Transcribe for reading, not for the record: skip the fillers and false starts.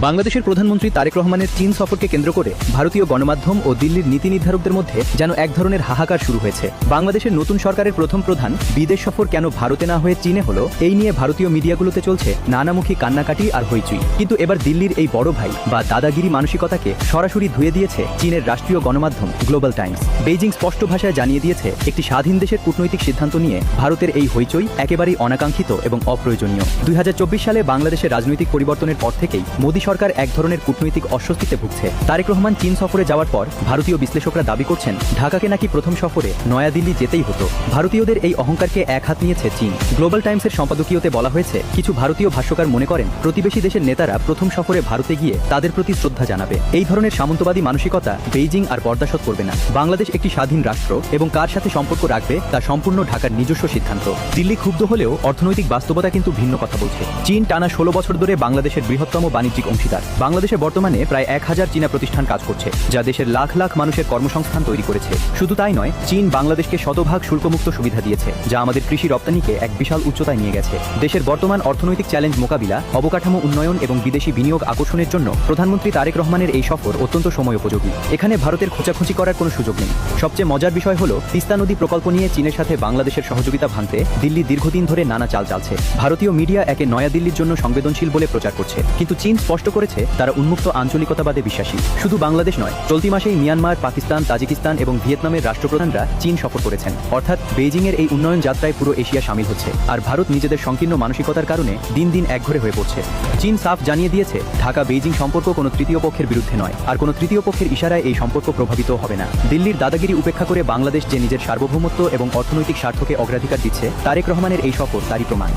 বাংলাদেশের প্রধানমন্ত্রী তারেক রহমানের চীন সফরকে কেন্দ্র করে ভারতীয় গণমাধ্যম ও দিল্লির নীতি নির্ধারকদের মধ্যে যেন এক ধরনের হাহাকার শুরু হয়েছে। বাংলাদেশের নতুন সরকারের প্রথম প্রধান বিদেশ সফর কেন ভারতে না হয়ে চীনে হলো, এই নিয়ে ভারতীয় মিডিয়াগুলোতে চলছে নানামুখী কান্নাকাটি আর হইচই। কিন্তু এবার দিল্লির এই বড় ভাই বা দাদাগিরি মানসিকতাকে সরাসরি ধুয়ে দিয়েছে চীনের রাষ্ট্রীয় গণমাধ্যম গ্লোবাল টাইমস। বেইজিং স্পষ্ট ভাষায় জানিয়ে দিয়েছে, একটি স্বাধীন দেশের কূটনৈতিক সিদ্ধান্ত নিয়ে ভারতের এই হইচই একেবারেই অনাকাঙ্ক্ষিত এবং অপ্রয়োজনীয়। 2024 সালে বাংলাদেশের রাজনৈতিক পরিবর্তনের পর থেকেই মোদী সরকার এক ধরনের কূটনৈতিক অস্বস্তিতে ভুগছে। তারেক রহমান চীন সফরে যাওয়ার পর ভারতীয় বিশ্লেষকরা দাবি করছেন, ঢাকাকে নাকি প্রথম সফরে নয়াদিল্লি যেতেই হতো। ভারতীয়দের এই অহংকারকে এক হাত নিয়েছে চীন। গ্লোবাল টাইমসের সম্পাদকীয়তে বলা হয়েছে, কিছু ভারতীয় ভাষ্যকার মনে করেন প্রতিবেশী দেশের নেতারা প্রথম সফরে ভারতে গিয়ে তাদের প্রতি শ্রদ্ধা জানাবে। এই ধরনের সামন্তবাদী মানসিকতা বেইজিং আর বরদাশত করবে না। বাংলাদেশ একটি স্বাধীন রাষ্ট্র এবং কার সাথে সম্পর্ক রাখবে তা সম্পূর্ণ ঢাকার নিজস্ব সিদ্ধান্ত। দিল্লি ক্ষুব্ধ হলেও অর্থনৈতিক বাস্তবতা কিন্তু ভিন্ন কথা বলছে। চীন টানা 16 বছর ধরে বাংলাদেশের বৃহত্তম বাণিজ্যিক অংশীদার। বাংলাদেশে বর্তমানে প্রায় 1000 চীনা প্রতিষ্ঠান কাজ করছে, যা দেশের লাখ লাখ মানুষের কর্মসংস্থান তৈরি করেছে। শুধু তাই নয়, চীন বাংলাদেশকে শতভাগ শুল্কমুক্ত সুবিধা দিয়েছে, যা আমাদের কৃষি রপ্তানিকে এক বিশাল উচ্চতায় নিয়ে গেছে। দেশের বর্তমান অর্থনৈতিক চ্যালেঞ্জ মোকাবিলা, অবকাঠামো উন্নয়ন এবং বিদেশি বিনিয়োগ আকর্ষণের জন্য প্রধানমন্ত্রী তারেক রহমানের এই সফর অত্যন্ত সময় উপযোগী। এখানে ভারতের খোঁচাখুঁচি করার কোনো সুযোগ নেই। সবচেয়ে মজার বিষয় হলো, তিস্তা নদী প্রকল্প নিয়ে চীনের সাথে বাংলাদেশের সহযোগিতা ভাঙতে দিল্লি দীর্ঘদিন ধরে নানা চাল চালছে। ভারতীয় মিডিয়া একে নয়াদিল্লির জন্য সংবেদনশীল বলে প্রচার করছে, কিন্তু চীন স্পষ্ট করেছে তারা উন্মুক্ত আঞ্চলিকতাবাদে বিশ্বাসী। শুধু বাংলাদেশ নয়, চলতি মাসেই মিয়ানমার, পাকিস্তান, তাজিকিস্তান এবং ভিয়েতনামের রাষ্ট্রপ্রধানরা চীন সফর করেছেন। অর্থাৎ বেইজিংয়ের এই উন্নয়ন যাত্রায় পুরো এশিয়া শামিল হচ্ছে, আর ভারত নিজেদের সংকীর্ণ মানসিকতার কারণে দিন দিন একঘরে হয়ে পড়ছে। চীন সাফ জানিয়ে দিয়েছে, ঢাকা বেইজিং সম্পর্ক কোনো তৃতীয় পক্ষের বিরুদ্ধে নয়, আর কোনো তৃতীয় পক্ষের ইশারায় এই সম্পর্ক প্রভাবিত হবে না। দিল্লির দাদাগিরি উপেক্ষা করে বাংলাদেশ যে নিজের সার্বভৌমত্ব এবং অর্থনৈতিক স্বার্থকে অগ্রাধিকার দিচ্ছে, তারেক রহমানের এই সফর তারই প্রমাণ।